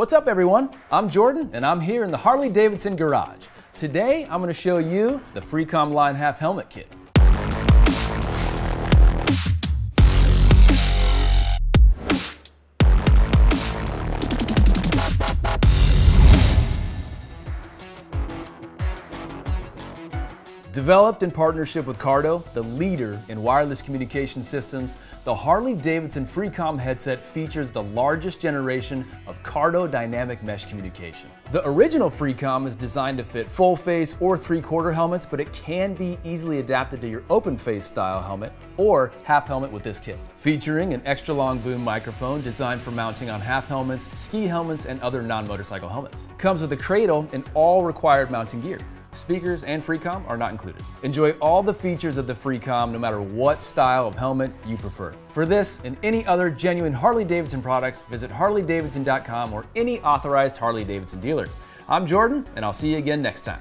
What's up everyone? I'm Jordan and I'm here in the Harley-Davidson garage. Today I'm going to show you the Freecom Line Half Helmet Kit. Developed in partnership with Cardo, the leader in wireless communication systems, the Harley-Davidson Freecom headset features the largest generation of Cardo dynamic mesh communication. The original Freecom is designed to fit full face or 3/4 helmets, but it can be easily adapted to your open face style helmet or half helmet with this kit. Featuring an extra long boom microphone designed for mounting on half helmets, ski helmets, and other non-motorcycle helmets. Comes with a cradle and all required mounting gear. Speakers and Freecom are not included. Enjoy all the features of the Freecom no matter what style of helmet you prefer. For this and any other genuine Harley-Davidson products, visit harleydavidson.com or any authorized Harley-Davidson dealer. I'm Jordan, and I'll see you again next time.